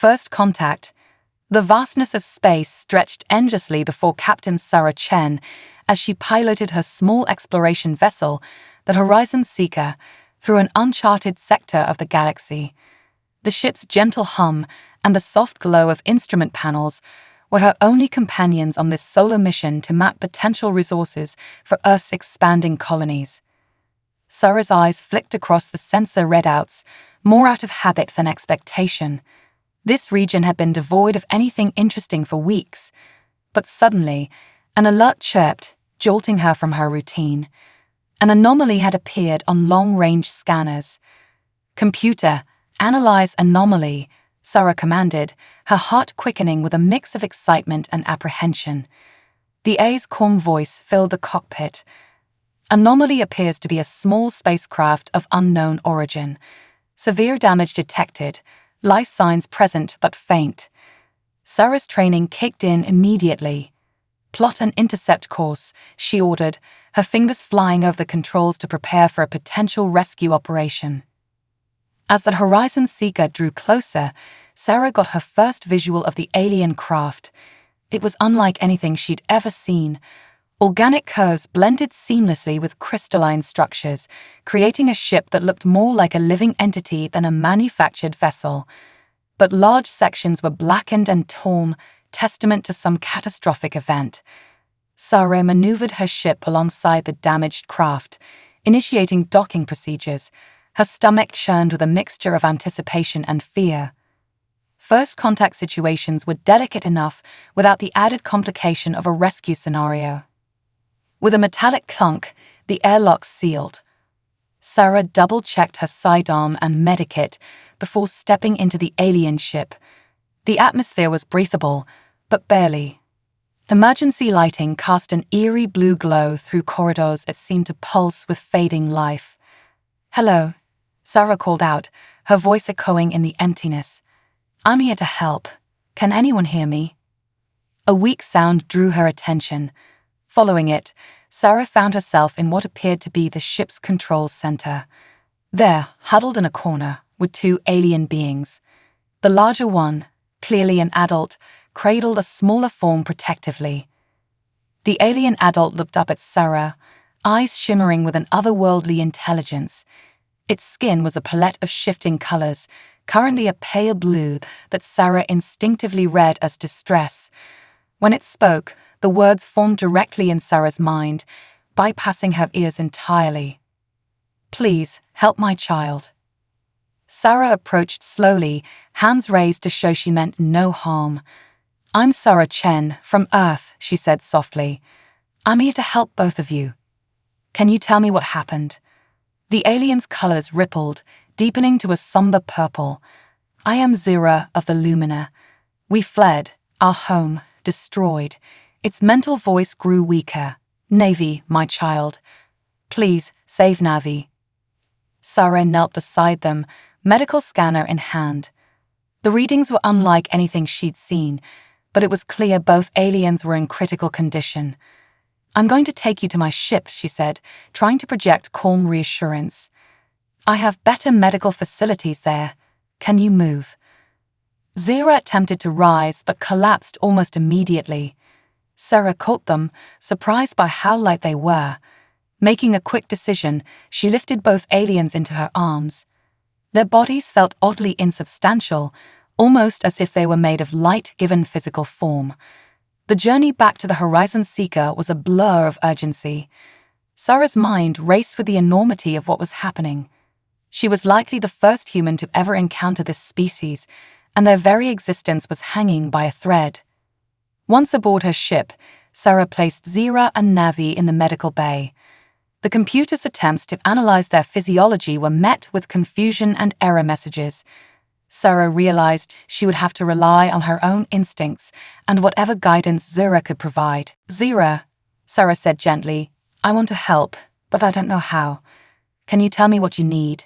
First contact. The vastness of space stretched endlessly before Captain Sarah Chen as she piloted her small exploration vessel, the Horizon Seeker, through an uncharted sector of the galaxy. The ship's gentle hum and the soft glow of instrument panels were her only companions on this solar mission to map potential resources for Earth's expanding colonies. Sarah's eyes flicked across the sensor readouts, more out of habit than expectation. This region had been devoid of anything interesting for weeks, but suddenly, an alert chirped, jolting her from her routine. An anomaly had appeared on long-range scanners. "Computer, analyze anomaly," Sarah commanded, her heart quickening with a mix of excitement and apprehension. The A's calm voice filled the cockpit. "Anomaly appears to be a small spacecraft of unknown origin. Severe damage detected, life signs present but faint." Sarah's training kicked in immediately. "Plot an intercept course," she ordered, her fingers flying over the controls to prepare for a potential rescue operation. As the Horizon Seeker drew closer, Sarah got her first visual of the alien craft. It was unlike anything she'd ever seen. Organic curves blended seamlessly with crystalline structures, creating a ship that looked more like a living entity than a manufactured vessel. But large sections were blackened and torn, testament to some catastrophic event. Sarah maneuvered her ship alongside the damaged craft, initiating docking procedures. Her stomach churned with a mixture of anticipation and fear. First contact situations were delicate enough without the added complication of a rescue scenario. With a metallic clunk, the airlock sealed. Sarah double-checked her sidearm and medikit before stepping into the alien ship. The atmosphere was breathable, but barely. Emergency lighting cast an eerie blue glow through corridors that seemed to pulse with fading life. "Hello," Sarah called out, her voice echoing in the emptiness. "I'm here to help. Can anyone hear me?" A weak sound drew her attention. Following it, Sarah found herself in what appeared to be the ship's control center. There, huddled in a corner, were two alien beings. The larger one, clearly an adult, cradled a smaller form protectively. The alien adult looked up at Sarah, eyes shimmering with an otherworldly intelligence. Its skin was a palette of shifting colors, currently a pale blue that Sarah instinctively read as distress. When it spoke, the words formed directly in Sarah's mind, bypassing her ears entirely. "Please, help my child." Sarah approached slowly, hands raised to show she meant no harm. "I'm Sarah Chen, from Earth," she said softly. "I'm here to help both of you. Can you tell me what happened?" The alien's colors rippled, deepening to a somber purple. "I am Zira of the Lumina. We fled, our home, destroyed." Its mental voice grew weaker. "Navi, my child. Please, save Navi." Sarah knelt beside them, medical scanner in hand. The readings were unlike anything she'd seen, but it was clear both aliens were in critical condition. "I'm going to take you to my ship," she said, trying to project calm reassurance. "I have better medical facilities there. Can you move?" Zira attempted to rise but collapsed almost immediately. Sarah caught them, surprised by how light they were. Making a quick decision, she lifted both aliens into her arms. Their bodies felt oddly insubstantial, almost as if they were made of light given physical form. The journey back to the Horizon Seeker was a blur of urgency. Sarah's mind raced with the enormity of what was happening. She was likely the first human to ever encounter this species, and their very existence was hanging by a thread. Once aboard her ship, Sarah placed Zira and Navi in the medical bay. The computer's attempts to analyze their physiology were met with confusion and error messages. Sarah realized she would have to rely on her own instincts and whatever guidance Zira could provide. "Zira," Sarah said gently, "I want to help, but I don't know how. Can you tell me what you need?"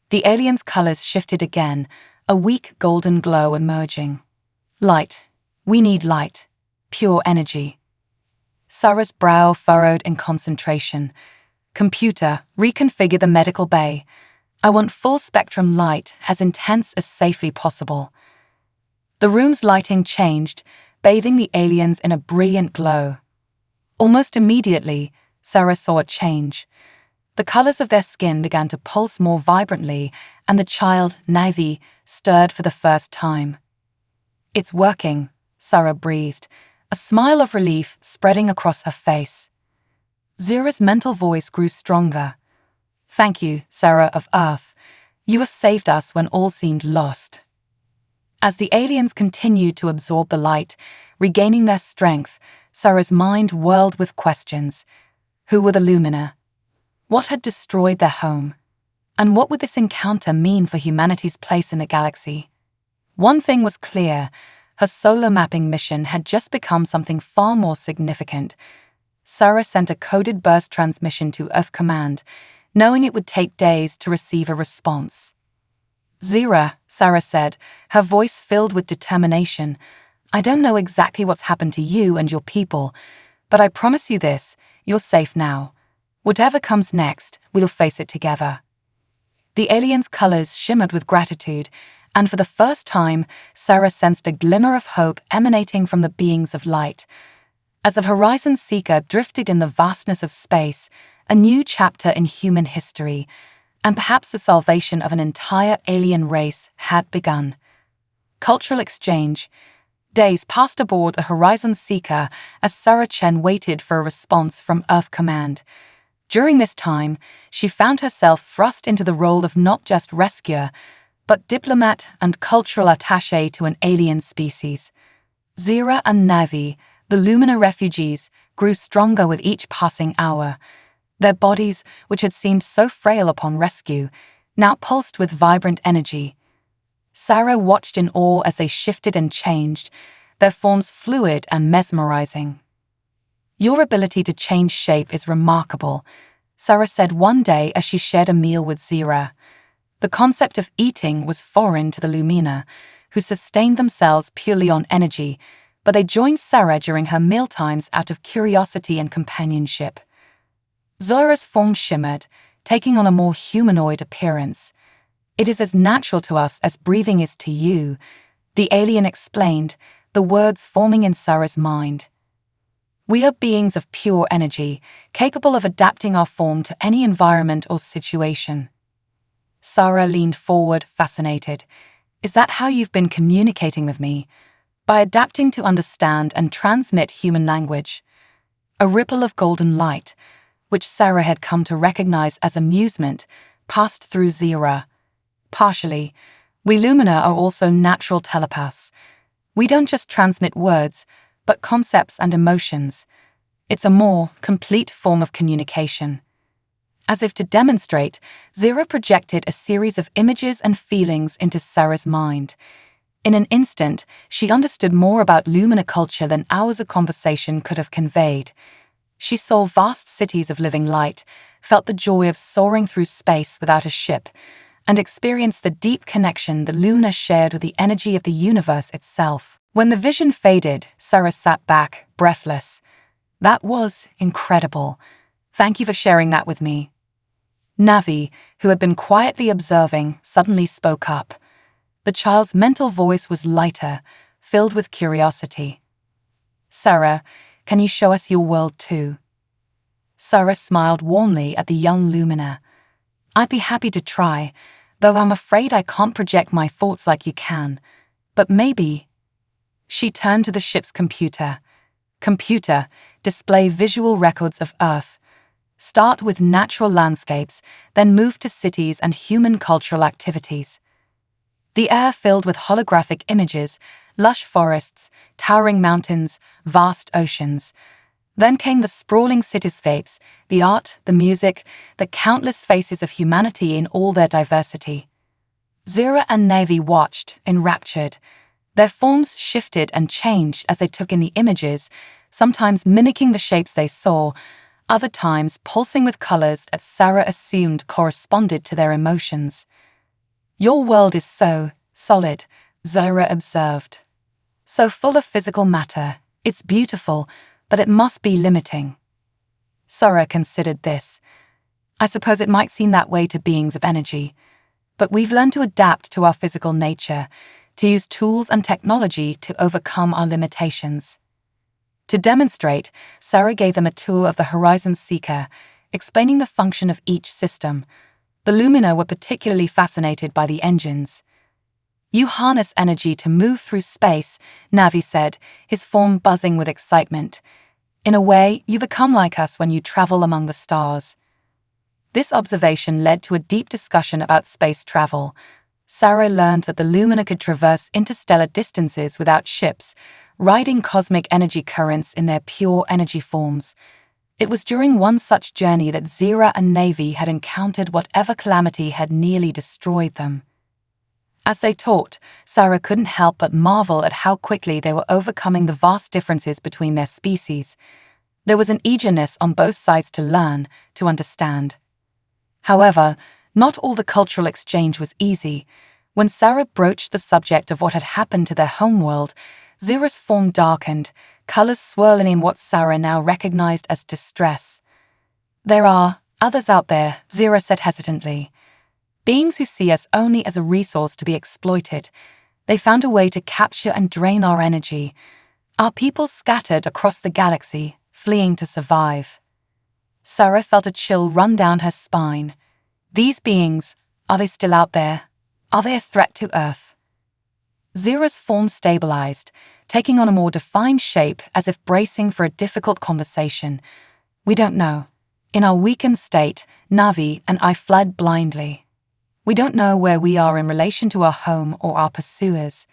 The alien's colors shifted again, a weak golden glow emerging. "Light. We need light. Pure energy." Sarah's brow furrowed in concentration. "Computer, reconfigure the medical bay. I want full-spectrum light, as intense as safely possible." The room's lighting changed, bathing the aliens in a brilliant glow. Almost immediately, Sarah saw a change. The colors of their skin began to pulse more vibrantly, and the child, Navi, stirred for the first time. "It's working," Sarah breathed, a smile of relief spreading across her face. Zira's mental voice grew stronger. "Thank you, Sarah of Earth. You have saved us when all seemed lost." As the aliens continued to absorb the light, regaining their strength, Sarah's mind whirled with questions. Who were the Lumina? What had destroyed their home? And what would this encounter mean for humanity's place in the galaxy? One thing was clear: her solar mapping mission had just become something far more significant. Sarah sent a coded burst transmission to Earth Command, knowing it would take days to receive a response. "Zira," Sarah said, her voice filled with determination, "I don't know exactly what's happened to you and your people, but I promise you this, you're safe now. Whatever comes next, we'll face it together." The aliens' colors shimmered with gratitude, and for the first time, Sarah sensed a glimmer of hope emanating from the beings of light. As the Horizon Seeker drifted in the vastness of space, a new chapter in human history, and perhaps the salvation of an entire alien race, had begun. Cultural exchange. Days passed aboard the Horizon Seeker as Sarah Chen waited for a response from Earth Command. During this time, she found herself thrust into the role of not just rescuer, but diplomat and cultural attaché to an alien species. Zira and Navi, the Lumina refugees, grew stronger with each passing hour. Their bodies, which had seemed so frail upon rescue, now pulsed with vibrant energy. Sarah watched in awe as they shifted and changed, their forms fluid and mesmerizing. "Your ability to change shape is remarkable," Sarah said one day as she shared a meal with Zira. The concept of eating was foreign to the Lumina, who sustained themselves purely on energy, but they joined Sarah during her mealtimes out of curiosity and companionship. Zira's form shimmered, taking on a more humanoid appearance. "It is as natural to us as breathing is to you," the alien explained, the words forming in Sarah's mind. "We are beings of pure energy, capable of adapting our form to any environment or situation." Sarah leaned forward, fascinated. "Is that how you've been communicating with me? By adapting to understand and transmit human language?" A ripple of golden light, which Sarah had come to recognize as amusement, passed through Zira. "Partially. We Lumina are also natural telepaths. We don't just transmit words, but concepts and emotions. It's a more complete form of communication." As if to demonstrate, Zira projected a series of images and feelings into Sarah's mind. In an instant, she understood more about Lumina culture than hours of conversation could have conveyed. She saw vast cities of living light, felt the joy of soaring through space without a ship, and experienced the deep connection the Lumina shared with the energy of the universe itself. When the vision faded, Sarah sat back, breathless. "That was incredible. Thank you for sharing that with me." Navi, who had been quietly observing, suddenly spoke up. The child's mental voice was lighter, filled with curiosity. "Sarah, can you show us your world too?" Sarah smiled warmly at the young Lumina. "I'd be happy to try, though I'm afraid I can't project my thoughts like you can. But maybe..." She turned to the ship's computer. "Computer, display visual records of Earth. Start with natural landscapes, then move to cities and human cultural activities." The air filled with holographic images, lush forests, towering mountains, vast oceans. Then came the sprawling cityscapes, the art, the music, the countless faces of humanity in all their diversity. Zira and Navi watched, enraptured. Their forms shifted and changed as they took in the images, sometimes mimicking the shapes they saw, other times pulsing with colors that Sarah assumed corresponded to their emotions. "Your world is so solid," Zira observed. "So full of physical matter. It's beautiful, but it must be limiting." Sarah considered this. "I suppose it might seem that way to beings of energy. But we've learned to adapt to our physical nature, to use tools and technology to overcome our limitations. To demonstrate, Sarah gave them a tour of the Horizon Seeker, explaining the function of each system. The Lumina were particularly fascinated by the engines. "You harness energy to move through space," Navi said, his form buzzing with excitement. "In a way, you become like us when you travel among the stars." This observation led to a deep discussion about space travel. Sarah learned that the Lumina could traverse interstellar distances without ships, riding cosmic energy currents in their pure energy forms. It was during one such journey that Zira and Navi had encountered whatever calamity had nearly destroyed them. As they talked, Sarah couldn't help but marvel at how quickly they were overcoming the vast differences between their species. There was an eagerness on both sides to learn, to understand. However, not all the cultural exchange was easy. When Sarah broached the subject of what had happened to their homeworld, Zira's form darkened, colors swirling in what Sarah now recognized as distress. "There are others out there," Zira said hesitantly. "Beings who see us only as a resource to be exploited. They found a way to capture and drain our energy. Our people scattered across the galaxy, fleeing to survive." Sarah felt a chill run down her spine. These beings, are they still out there? Are they a threat to Earth? Zira's form stabilized, taking on a more defined shape as if bracing for a difficult conversation. "We don't know. In our weakened state, Navi and I fled blindly. We don't know where we are in relation to our home or our pursuers."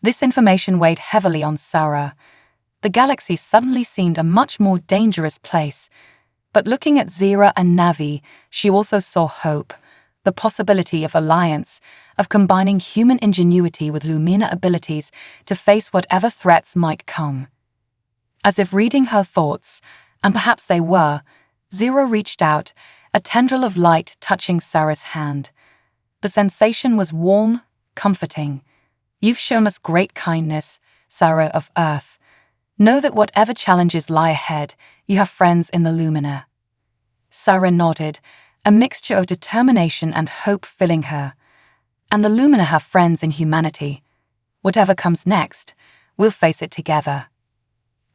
This information weighed heavily on Sarah. The galaxy suddenly seemed a much more dangerous place. But looking at Zira and Navi, she also saw hope, the possibility of alliance, of combining human ingenuity with Lumina abilities to face whatever threats might come. As if reading her thoughts, and perhaps they were, Zira reached out, a tendril of light touching Sarah's hand. The sensation was warm, comforting. "You've shown us great kindness, Sarah of Earth. Know that whatever challenges lie ahead, you have friends in the Lumina." Sarah nodded, a mixture of determination and hope filling her. "And the Lumina have friends in humanity. Whatever comes next, we'll face it together."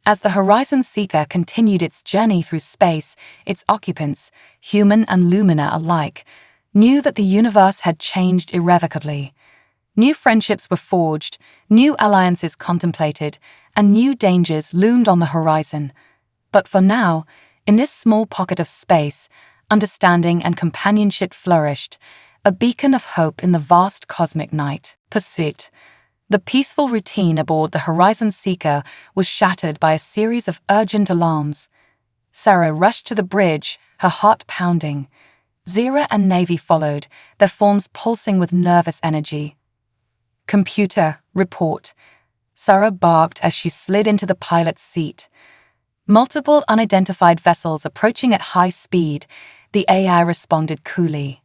As the Horizon Seeker continued its journey through space, its occupants, human and Lumina alike, knew that the universe had changed irrevocably. New friendships were forged, new alliances contemplated, and new dangers loomed on the horizon. But for now, in this small pocket of space, understanding and companionship flourished, a beacon of hope in the vast cosmic night. Pursuit. The peaceful routine aboard the Horizon Seeker was shattered by a series of urgent alarms. Sarah rushed to the bridge, her heart pounding. Zira and Navi followed, their forms pulsing with nervous energy. "Computer, report." Sarah barked as she slid into the pilot's seat. "Multiple unidentified vessels approaching at high speed," the AI responded coolly.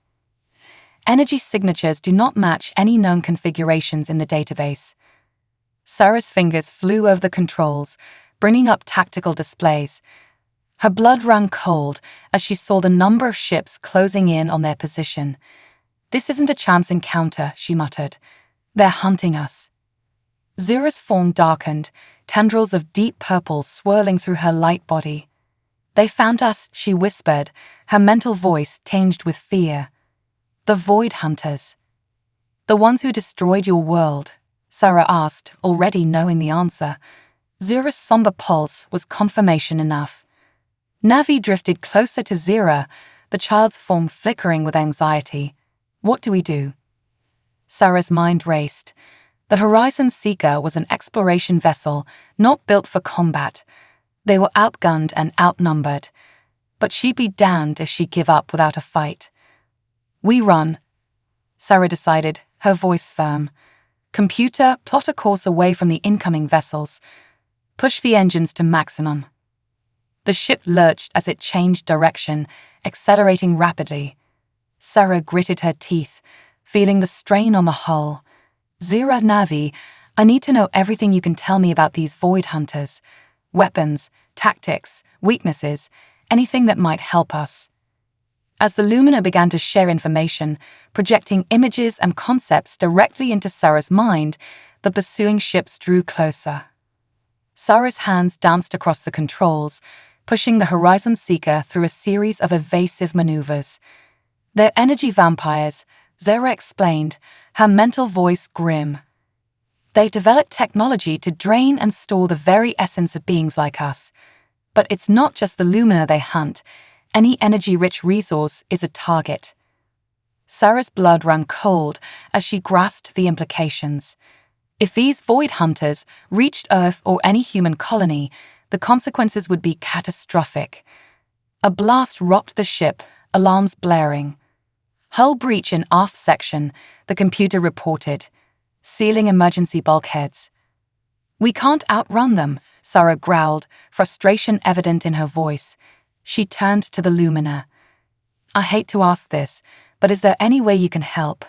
"Energy signatures do not match any known configurations in the database." Sarah's fingers flew over the controls, bringing up tactical displays. Her blood ran cold as she saw the number of ships closing in on their position. "This isn't a chance encounter," she muttered. "They're hunting us." Zira's form darkened, tendrils of deep purple swirling through her light body. "They found us," she whispered, her mental voice tinged with fear. "The Void Hunters." "The ones who destroyed your world?" Sarah asked, already knowing the answer. Zira's somber pulse was confirmation enough. Navi drifted closer to Zira, the child's form flickering with anxiety. "What do we do?" Sarah's mind raced. The Horizon Seeker was an exploration vessel, not built for combat. They were outgunned and outnumbered. But she'd be damned if she'd give up without a fight. "We run," Sarah decided, her voice firm. "Computer, plot a course away from the incoming vessels. Push the engines to maximum." The ship lurched as it changed direction, accelerating rapidly. Sarah gritted her teeth, feeling the strain on the hull. "Zira, Navi, I need to know everything you can tell me about these Void Hunters. Weapons, tactics, weaknesses, anything that might help us." As the Lumina began to share information, projecting images and concepts directly into Sarah's mind, the pursuing ships drew closer. Sarah's hands danced across the controls, pushing the Horizon Seeker through a series of evasive maneuvers. "They're energy vampires," Zara explained, her mental voice grim. "They developed technology to drain and store the very essence of beings like us. But it's not just the Lumina they hunt. Any energy-rich resource is a target." Sarah's blood ran cold as she grasped the implications. If these void hunters reached Earth or any human colony, the consequences would be catastrophic. A blast rocked the ship, alarms blaring. "Hull breach in aft section," the computer reported. "Sealing emergency bulkheads." "We can't outrun them," Sarah growled, frustration evident in her voice. She turned to the Lumina. "I hate to ask this, but is there any way you can help?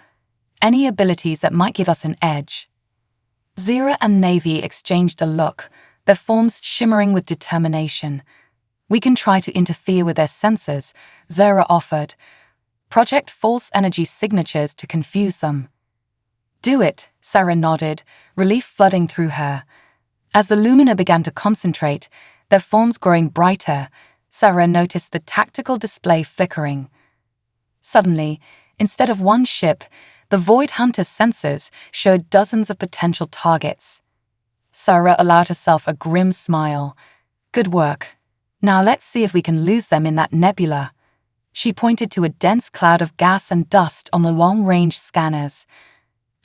Any abilities that might give us an edge?" Zira and Navy exchanged a look, their forms shimmering with determination. "We can try to interfere with their sensors," Zira offered. "Project false energy signatures to confuse them." "Do it," Sarah nodded, relief flooding through her. As the Lumina began to concentrate, their forms growing brighter, Sarah noticed the tactical display flickering. Suddenly, instead of one ship, the Void Hunter's sensors showed dozens of potential targets. Sarah allowed herself a grim smile. "Good work. Now let's see if we can lose them in that nebula." She pointed to a dense cloud of gas and dust on the long-range scanners.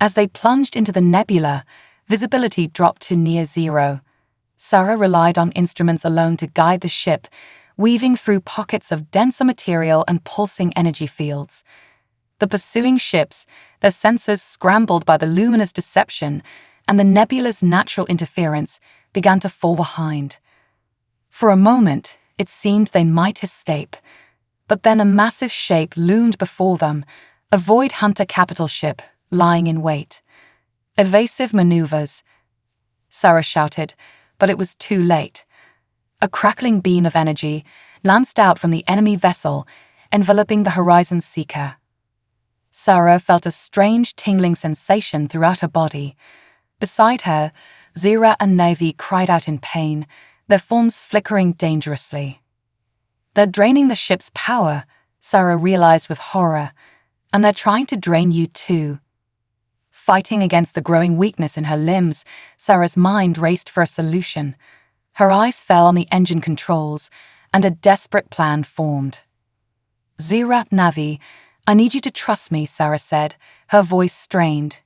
As they plunged into the nebula, visibility dropped to near zero. Sarah relied on instruments alone to guide the ship, weaving through pockets of denser material and pulsing energy fields. The pursuing ships, their sensors scrambled by the Lumina's deception and the nebula's natural interference, began to fall behind. For a moment, it seemed they might escape. But then a massive shape loomed before them, a Void Hunter capital ship lying in wait. "Evasive maneuvers," Sarah shouted, but it was too late. A crackling beam of energy lanced out from the enemy vessel, enveloping the Horizon Seeker. Sarah felt a strange tingling sensation throughout her body. Beside her, Zira and Navy cried out in pain, their forms flickering dangerously. "They're draining the ship's power," Sarah realized with horror, "and they're trying to drain you too." Fighting against the growing weakness in her limbs, Sarah's mind raced for a solution. Her eyes fell on the engine controls, and a desperate plan formed. "Zira, Navi, I need you to trust me," Sarah said, her voice strained.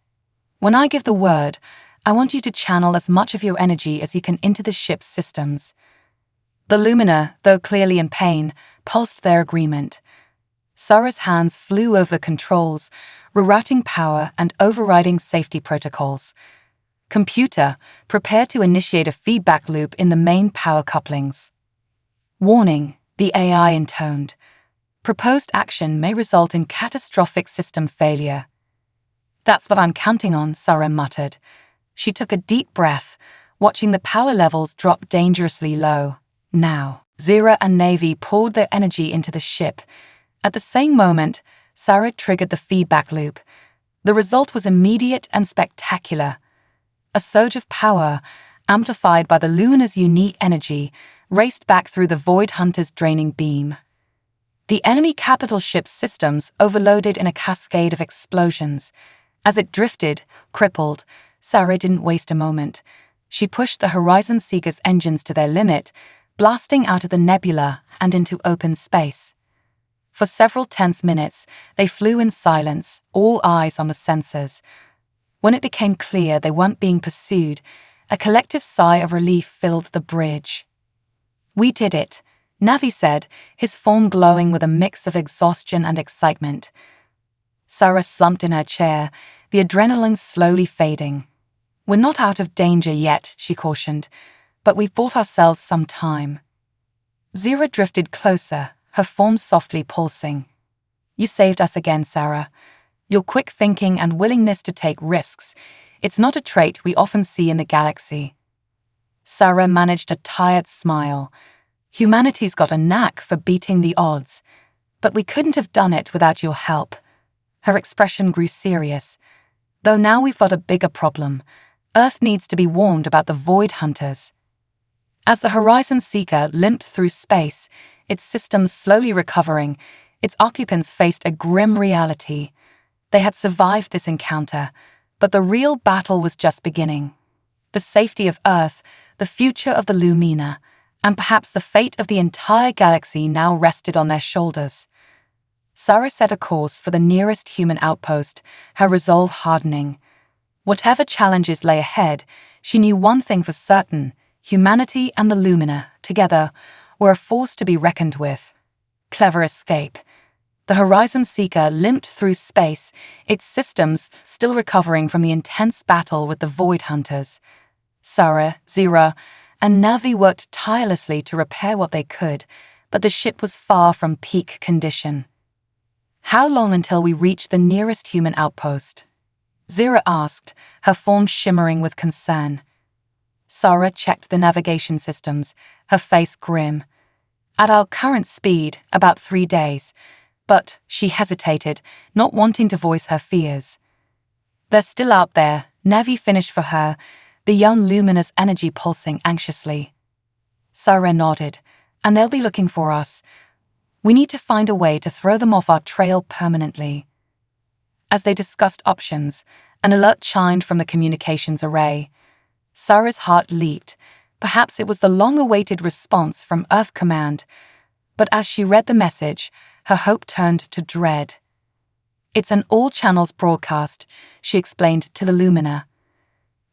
"When I give the word, I want you to channel as much of your energy as you can into the ship's systems." The Lumina, though clearly in pain, pulsed their agreement. Sarah's hands flew over controls, rerouting power and overriding safety protocols. "Computer, prepare to initiate a feedback loop in the main power couplings." "Warning," the AI intoned. "Proposed action may result in catastrophic system failure." "That's what I'm counting on," Sarah muttered. She took a deep breath, watching the power levels drop dangerously low. Now, Zira and Navy poured their energy into the ship. At the same moment, Sarah triggered the feedback loop. The result was immediate and spectacular. A surge of power, amplified by the Lumina's unique energy, raced back through the Void Hunter's draining beam. The enemy capital ship's systems overloaded in a cascade of explosions. As it drifted, crippled, Sarah didn't waste a moment. She pushed the Horizon Seeker's engines to their limit, blasting out of the nebula and into open space. For several tense minutes, they flew in silence, all eyes on the sensors. When it became clear they weren't being pursued, a collective sigh of relief filled the bridge. "We did it," Navi said, his form glowing with a mix of exhaustion and excitement. Sarah slumped in her chair, the adrenaline slowly fading. "We're not out of danger yet," she cautioned, "but we've bought ourselves some time." Zira drifted closer, her form softly pulsing. "You saved us again, Sarah. Your quick thinking and willingness to take risks, it's not a trait we often see in the galaxy." Sarah managed a tired smile. Humanity's got a knack for beating the odds. But we couldn't have done it without your help. Her expression grew serious. Though now we've got a bigger problem. Earth needs to be warned about the Void Hunters. As the Horizon Seeker limped through space, its systems slowly recovering, its occupants faced a grim reality. They had survived this encounter, but the real battle was just beginning. The safety of Earth, the future of the Lumina, and perhaps the fate of the entire galaxy now rested on their shoulders. Sarah set a course for the nearest human outpost, her resolve hardening. Whatever challenges lay ahead, she knew one thing for certain: humanity and the Lumina, together, were a force to be reckoned with. Clever escape. The Horizon Seeker limped through space, its systems still recovering from the intense battle with the Void Hunters. Sarah, Zira, and Navi worked tirelessly to repair what they could, but the ship was far from peak condition. "How long until we reach the nearest human outpost?" Zira asked, her form shimmering with concern. Sarah checked the navigation systems, her face grim. "At our current speed, about 3 days." But she hesitated, not wanting to voice her fears. "They're still out there," Navi finished for her, the young Lumina's energy pulsing anxiously. Sarah nodded. "And they'll be looking for us. We need to find a way to throw them off our trail permanently." As they discussed options, an alert chimed from the communications array. Sarah's heart leaped. Perhaps it was the long-awaited response from Earth Command. But as she read the message, her hope turned to dread. "It's an all-channels broadcast," she explained to the Lumina.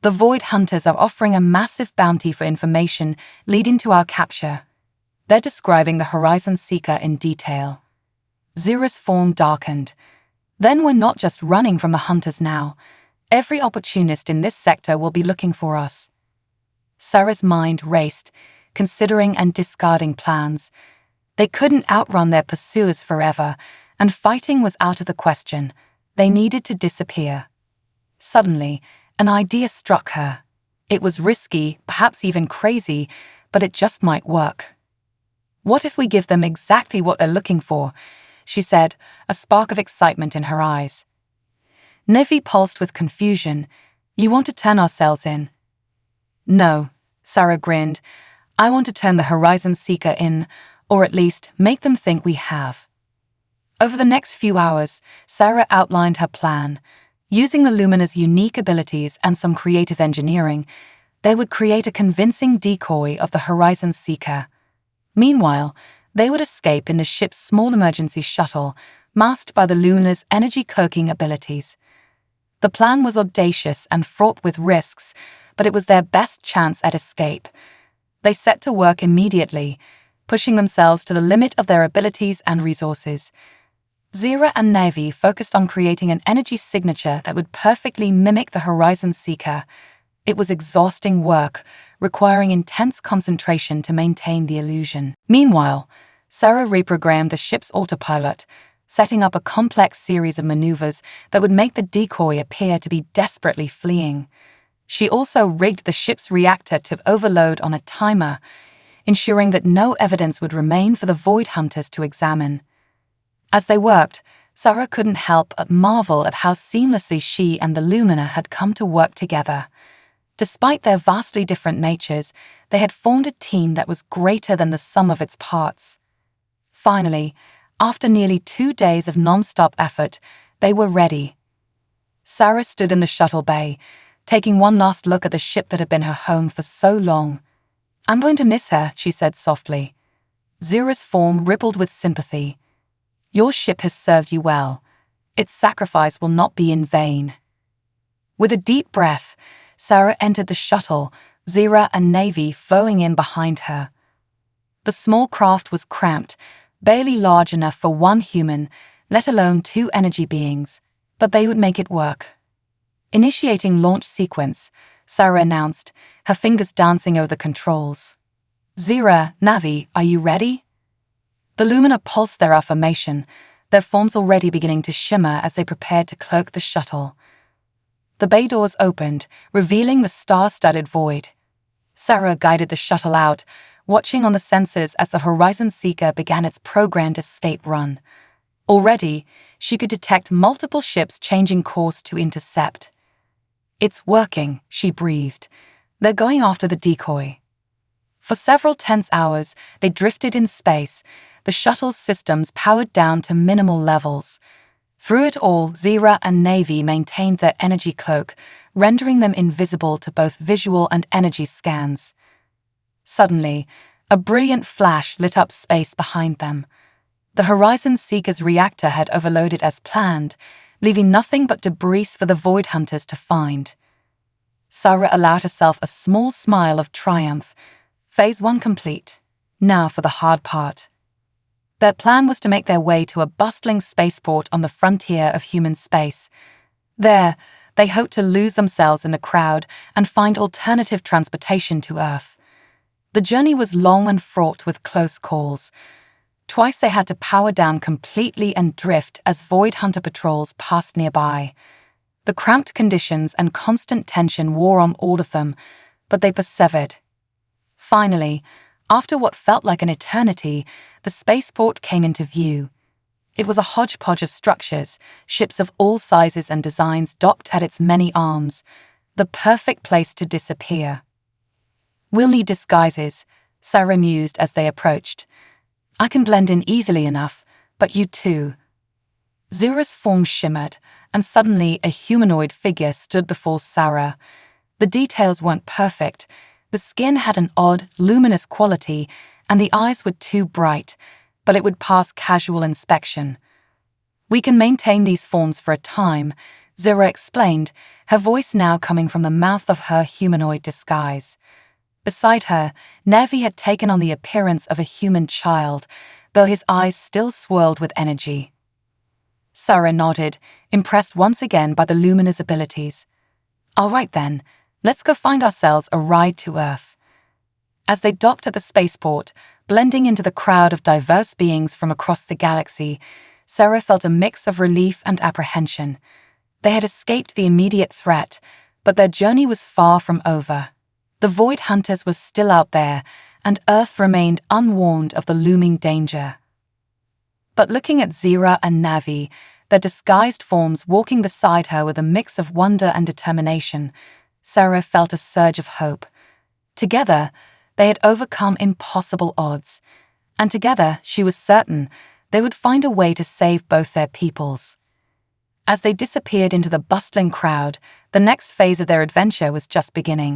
"The Void Hunters are offering a massive bounty for information leading to our capture." They're describing the Horizon Seeker in detail. Zira's form darkened. "Then we're not just running from the Hunters now. Every opportunist in this sector will be looking for us." Sarah's mind raced, considering and discarding plans. They couldn't outrun their pursuers forever, and fighting was out of the question. They needed to disappear. Suddenly, an idea struck her. It was risky, perhaps even crazy, but it just might work. "What if we give them exactly what they're looking for?" she said, a spark of excitement in her eyes. Navi pulsed with confusion. "You want to turn ourselves in?" "No," Sarah grinned. "I want to turn the Horizon Seeker in, or at least make them think we have." Over the next few hours, Sarah outlined her plan. Using the Lumina's unique abilities and some creative engineering, they would create a convincing decoy of the Horizon Seeker. Meanwhile, they would escape in the ship's small emergency shuttle, masked by the Lumina's energy-cloaking abilities. The plan was audacious and fraught with risks, but it was their best chance at escape. They set to work immediately, pushing themselves to the limit of their abilities and resources. Zira and Navi focused on creating an energy signature that would perfectly mimic the Horizon Seeker. It was exhausting work, requiring intense concentration to maintain the illusion. Meanwhile, Sarah reprogrammed the ship's autopilot, setting up a complex series of maneuvers that would make the decoy appear to be desperately fleeing. She also rigged the ship's reactor to overload on a timer, ensuring that no evidence would remain for the Void Hunters to examine. As they worked, Sarah couldn't help but marvel at how seamlessly she and the Lumina had come to work together. Despite their vastly different natures, they had formed a team that was greater than the sum of its parts. Finally, after nearly 2 days of non-stop effort, they were ready. Sarah stood in the shuttle bay, taking one last look at the ship that had been her home for so long. "I'm going to miss her," she said softly. Zira's form rippled with sympathy. "Your ship has served you well. Its sacrifice will not be in vain." With a deep breath, Sarah entered the shuttle, Zira and Navi following in behind her. The small craft was cramped, barely large enough for one human, let alone 2 energy beings, but they would make it work. Initiating launch sequence, Sarah announced, her fingers dancing over the controls. "Zira, Navi, are you ready?" The Lumina pulsed their affirmation, their forms already beginning to shimmer as they prepared to cloak the shuttle. The bay doors opened, revealing the star-studded void. Sarah guided the shuttle out, watching on the sensors as the Horizon Seeker began its programmed escape run. Already, she could detect multiple ships changing course to intercept. "It's working," she breathed. "They're going after the decoy." For several tense hours, they drifted in space, the shuttle's systems powered down to minimal levels. Through it all, Zira and Navy maintained their energy cloak, rendering them invisible to both visual and energy scans. Suddenly, a brilliant flash lit up space behind them. The Horizon Seeker's reactor had overloaded as planned, leaving nothing but debris for the Void Hunters to find. Sarah allowed herself a small smile of triumph. Phase 1 complete. Now for the hard part. Their plan was to make their way to a bustling spaceport on the frontier of human space. There, they hoped to lose themselves in the crowd and find alternative transportation to Earth. The journey was long and fraught with close calls. Twice they had to power down completely and drift as Void Hunter patrols passed nearby. The cramped conditions and constant tension wore on all of them, but they persevered. Finally, after what felt like an eternity, the spaceport came into view. It was a hodgepodge of structures, ships of all sizes and designs docked at its many arms, the perfect place to disappear. "We'll need disguises," Sarah mused as they approached. "I can blend in easily enough, but you too." Zira's form shimmered, and suddenly a humanoid figure stood before Sarah. The details weren't perfect. The skin had an odd, luminous quality, and the eyes were too bright, but it would pass casual inspection. "We can maintain these forms for a time," Zira explained, her voice now coming from the mouth of her humanoid disguise. Beside her, Navi had taken on the appearance of a human child, though his eyes still swirled with energy. Sarah nodded, impressed once again by the Lumina's abilities. "All right then, let's go find ourselves a ride to Earth." As they docked at the spaceport, blending into the crowd of diverse beings from across the galaxy, Sarah felt a mix of relief and apprehension. They had escaped the immediate threat, but their journey was far from over. The Void Hunters were still out there, and Earth remained unwarned of the looming danger. But looking at Zira and Navi, their disguised forms walking beside her with a mix of wonder and determination, Sarah felt a surge of hope. Together, they had overcome impossible odds, and together, she was certain, they would find a way to save both their peoples. As they disappeared into the bustling crowd, the next phase of their adventure was just beginning.